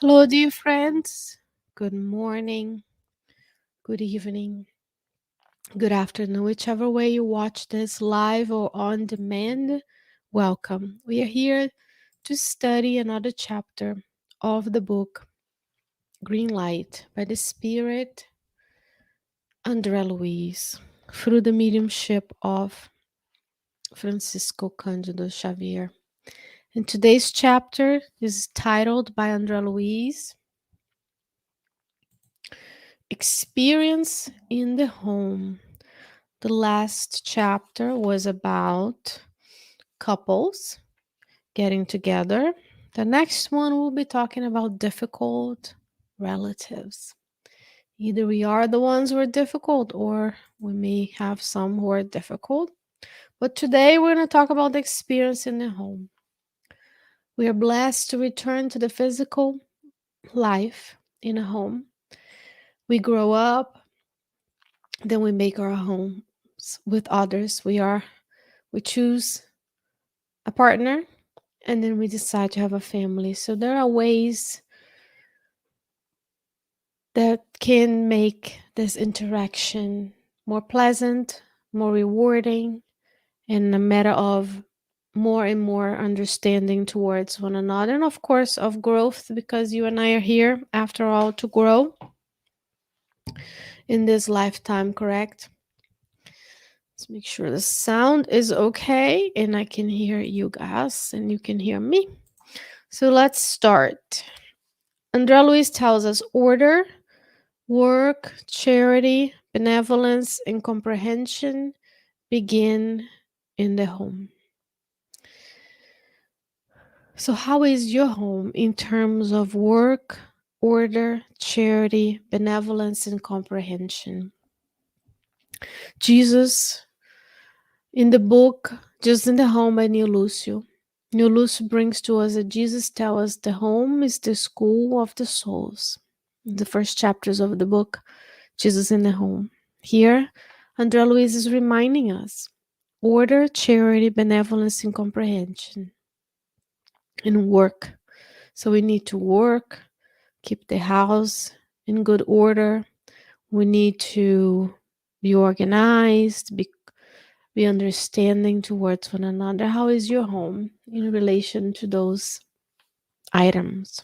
Hello, dear friends. Good morning, good evening, good afternoon, whichever way you watch this live or on demand. Welcome. We are here to study another chapter of the book Green Light by the Spirit André Luiz through the mediumship of Francisco Cândido Xavier. And today's chapter is titled by André Luiz Experience in the Home. The last chapter was about couples getting together. The next one will be talking about difficult relatives. Either we are the ones who are difficult or we may have some who are difficult. But today we're going to talk about the experience in the home. We are blessed to return to the physical life in a home. We grow up, then we make our homes with others. We choose a partner, and then we decide to have a family. So there are ways that can make this interaction more pleasant, more rewarding, and a matter of more and more understanding towards one another, and of course of growth, because you and I are here after all to grow in this lifetime, correct? Let's make sure the sound is okay and I can hear you guys and you can hear me. So let's start. André Luiz tells us order, work, charity, benevolence, and comprehension begin in the home. So, how is your home in terms of work, order, charity, benevolence, and comprehension? Jesus, in the book Just in the Home by Neil Lucio, Neil Lucio brings to us that Jesus tells us the home is the school of the souls. In the first chapters of the book, Jesus in the Home. Here, André Luiz is reminding us order, charity, benevolence, and comprehension, and work. So we need to work, keep the house in good order. We need to be organized, be understanding towards one another. How is your home in relation to those items?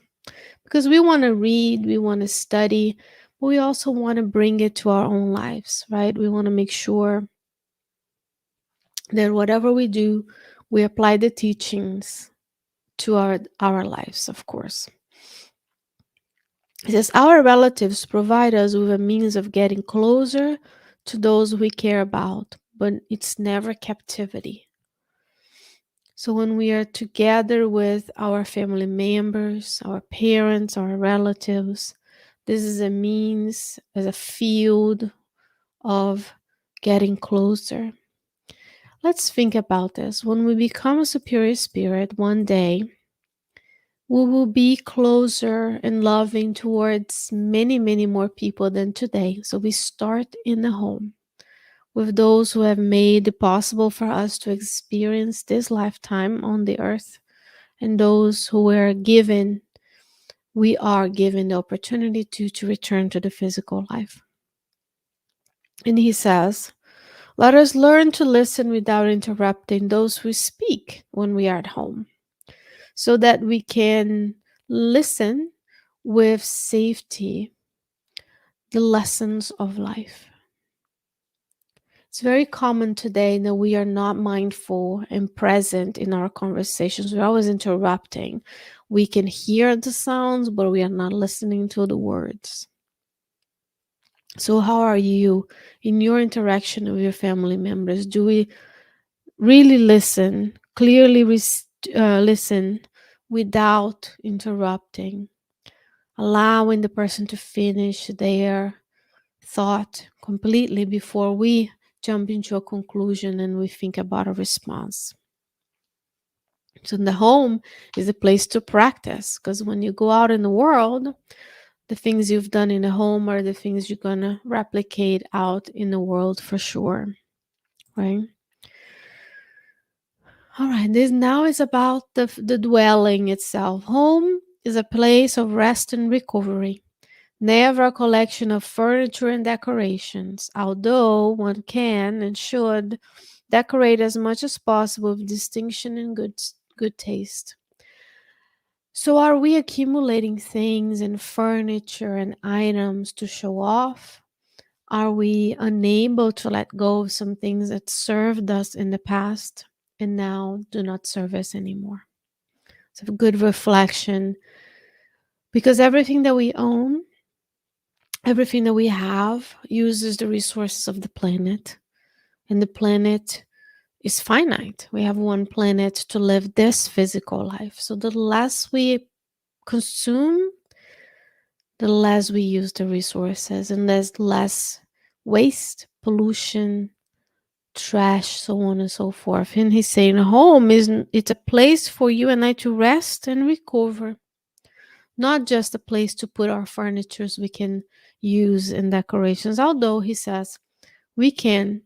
Because we want to read, we want to study, but we also want to bring it to our own lives, right? We want to make sure that whatever we do, we apply the teachings to our lives, of course. It says, our relatives provide us with a means of getting closer to those we care about, but it's never captivity. So when we are together with our family members, our parents, our relatives, this is a means, as a field of getting closer. Let's think about this. When we become a superior spirit one day, we will be closer and loving towards many, many more people than today. So we start in the home with those who have made it possible for us to experience this lifetime on the earth, and those who we are given the opportunity to return to the physical life. And he says, let us learn to listen without interrupting those who speak when we are at home, so that we can listen with safety the lessons of life. It's very common today that we are not mindful and present in our conversations. We're always interrupting. We can hear the sounds, but we are not listening to the words. So, how are you in your interaction with your family members? Do we really listen, clearly listen without interrupting, allowing the person to finish their thought completely before we jump into a conclusion and we think about a response? So the home is a place to practice, because when you go out in the world, the things you've done in the home are the things you're going to replicate out in the world for sure, right? All right, this now is about the dwelling itself. Home is a place of rest and recovery, never a collection of furniture and decorations, although one can and should decorate as much as possible with distinction and good taste. So, are we accumulating things and furniture and items to show off? Are we unable to let go of some things that served us in the past and now do not serve us anymore? It's a good reflection because everything that we own, everything that we have, uses the resources of the planet, and the planet is finite. We have one planet to live this physical life. So the less we consume, the less we use the resources, and there's less waste, pollution, trash, so on and so forth. And he's saying home is it's a place for you and I to rest and recover, not just a place to put our furnitures we can use in decorations. Although he says we can,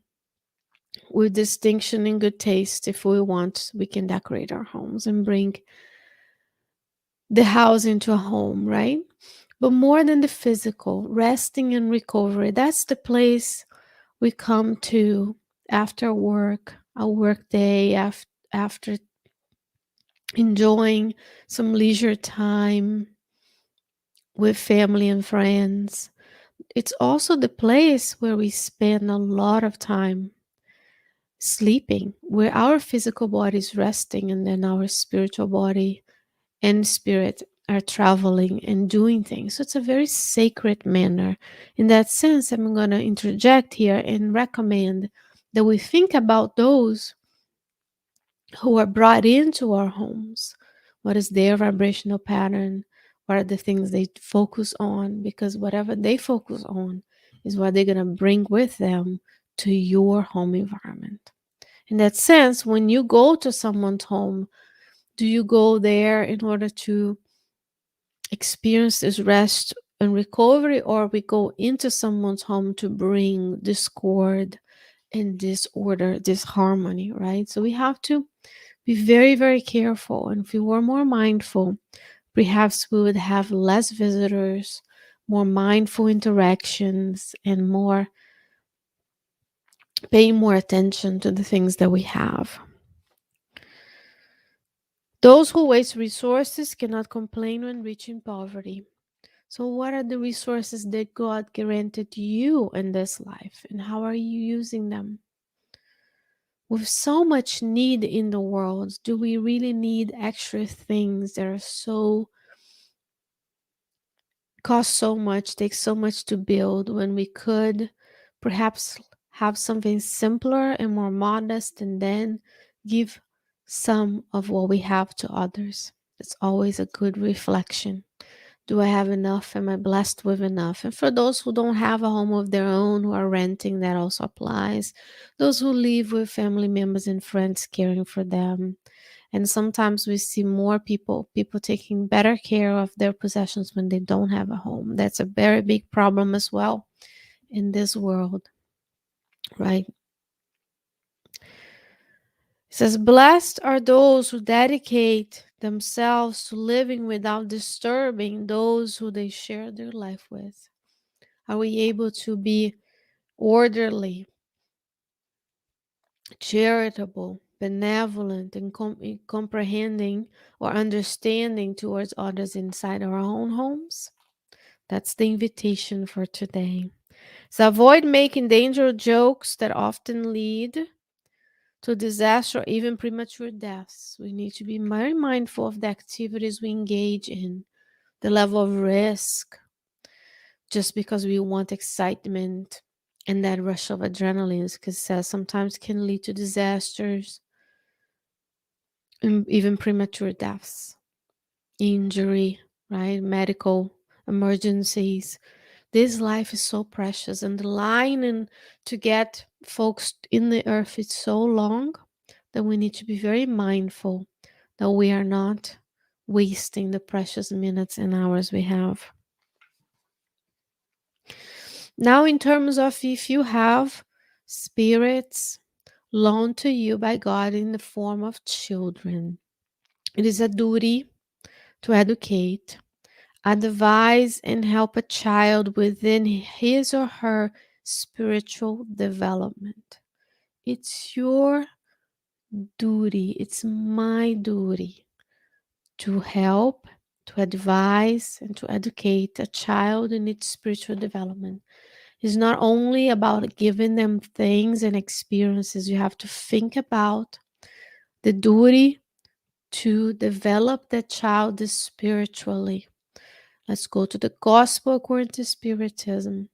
with distinction and good taste, if we want, we can decorate our homes and bring the house into a home, right? But more than the physical, resting and recovery, that's the place we come to after work, a work day, after enjoying some leisure time with family and friends. It's also the place where we spend a lot of time sleeping, where our physical body is resting and then our spiritual body and spirit are traveling and doing things. So it's a very sacred manner. In that sense, I'm going to interject here and recommend that we think about those who are brought into our homes. What is their vibrational pattern? What are the things they focus on? Because whatever they focus on is what they're going to bring with them to your home environment. In that sense, when you go to someone's home, do you go there in order to experience this rest and recovery, or we go into someone's home to bring discord and disorder, disharmony, right? So we have to be very, very careful. And if we were more mindful, perhaps we would have less visitors, more mindful interactions, and more paying more attention to the things that we have. Those who waste resources cannot complain when reaching poverty. So, what are the resources that God granted you in this life, and how are you using them? With so much need in the world, do we really need extra things that are so cost so much, take so much to build when we could perhaps have something simpler and more modest and then give some of what we have to others? It's always a good reflection. Do I have enough? Am I blessed with enough? And for those who don't have a home of their own, who are renting, that also applies. Those who live with family members and friends caring for them. And sometimes we see more people taking better care of their possessions when they don't have a home. That's a very big problem as well in this world, right? It says, blessed are those who dedicate themselves to living without disturbing those who they share their life with. Are we able to be orderly, charitable, benevolent, and comprehending or understanding towards others inside our own homes? That's the invitation for today. So avoid making dangerous jokes that often lead to disaster or even premature deaths. We need to be very mindful of the activities we engage in, the level of risk, just because we want excitement and that rush of adrenaline, because sometimes can lead to disasters and even premature deaths, injury, right? Medical emergencies. This life is so precious, and the line and to get folks in the earth is so long that we need to be very mindful that we are not wasting the precious minutes and hours we have. Now, in terms of if you have spirits loaned to you by God in the form of children, it is a duty to educate, advise, and help a child within his or her spiritual development. It's your duty, it's my duty to help, to advise, and to educate a child in its spiritual development. It's not only about giving them things and experiences, you have to think about the duty to develop the child spiritually. Let's go to the Gospel according to Spiritism.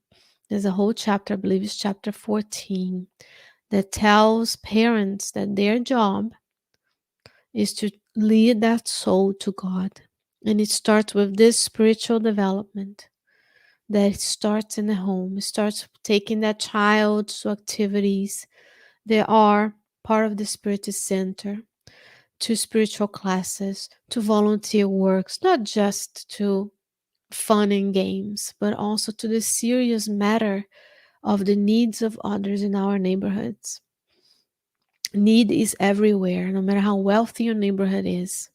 There's a whole chapter, I believe it's chapter 14, that tells parents that their job is to lead that soul to God. And it starts with this spiritual development that starts in the home. It starts taking that child to activities that are part of the Spirit Center, to spiritual classes, to volunteer works, not just to fun and games, but also to the serious matter of the needs of others in our neighborhoods. Need is everywhere, no matter how wealthy your neighborhood is.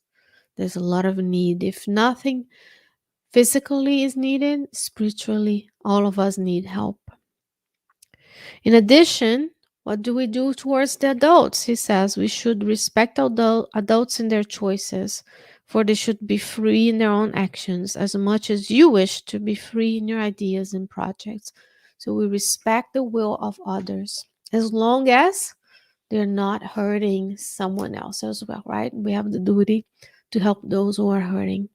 There's a lot of need. If nothing physically is needed, spiritually, all of us need help. In addition, what do we do towards the adults? He says we should respect adults in their choices, for they should be free in their own actions as much as you wish to be free in your ideas and projects. So we respect the will of others as long as they're not hurting someone else as well, right? We have the duty to help those who are hurting.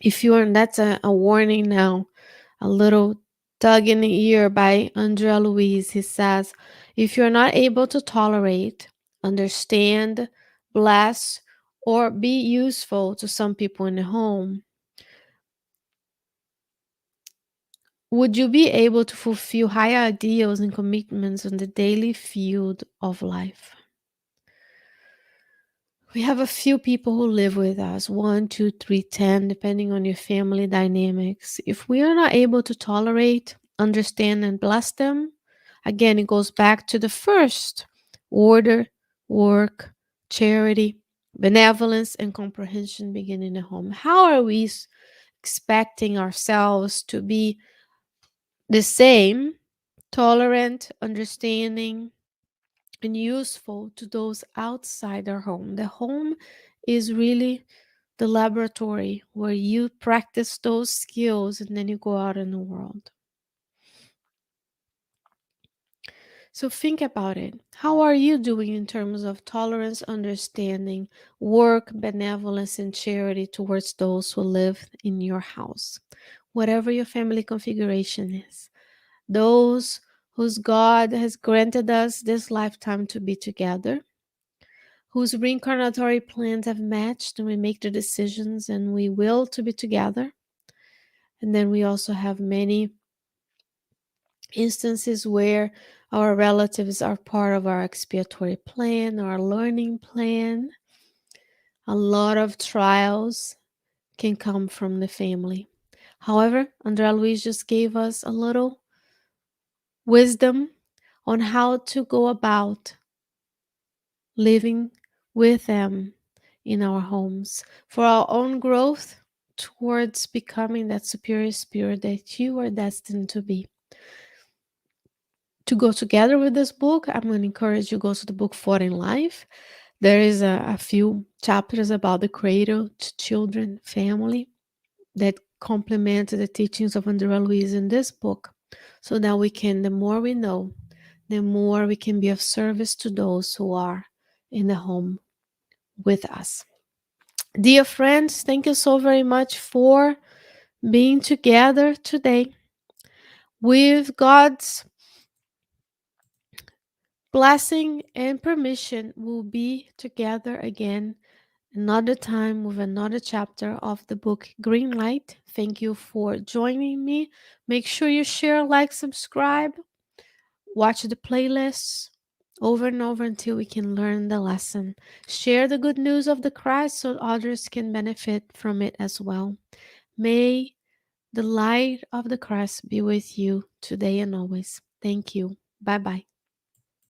If you are, that's a warning now, a little tug in the ear by Andrea Luiz. He says, if you're not able to tolerate, understand, bless, or be useful to some people in the home, would you be able to fulfill high ideals and commitments in the daily field of life? We have a few people who live with us, 1, 2, 3, 10, depending on your family dynamics. If we are not able to tolerate, understand, and bless them, again, it goes back to the first order, work, charity, benevolence, and comprehension begin in the home. How are we expecting ourselves to be the same, tolerant, understanding, and useful to those outside our home? The home is really the laboratory where you practice those skills and then you go out in the world. So think about it. How are you doing in terms of tolerance, understanding, work, benevolence, and charity towards those who live in your house? Whatever your family configuration is. Those whose God has granted us this lifetime to be together, whose reincarnatory plans have matched and we make the decisions and we will to be together. And then we also have many instances where our relatives are part of our expiatory plan, our learning plan. A lot of trials can come from the family. However, Andrea Luiz just gave us a little wisdom on how to go about living with them in our homes for our own growth towards becoming that superior spirit that you are destined to be. To go together with this book, I'm going to encourage you to go to the book For in Life. There is a few chapters about the cradle to children, family that complement the teachings of Andrea Luiz in this book, so that we can, the more we know, the more we can be of service to those who are in the home with us. Dear friends, thank you so very much for being together today. With God's blessing and permission, we'll be together again another time with another chapter of the book Green Light. Thank you for joining me. Make sure you share, like, subscribe, watch the playlists over and over until we can learn the lesson. Share the good news of the Christ so others can benefit from it as well. May the light of the Christ be with you today and always. Thank you. Bye bye.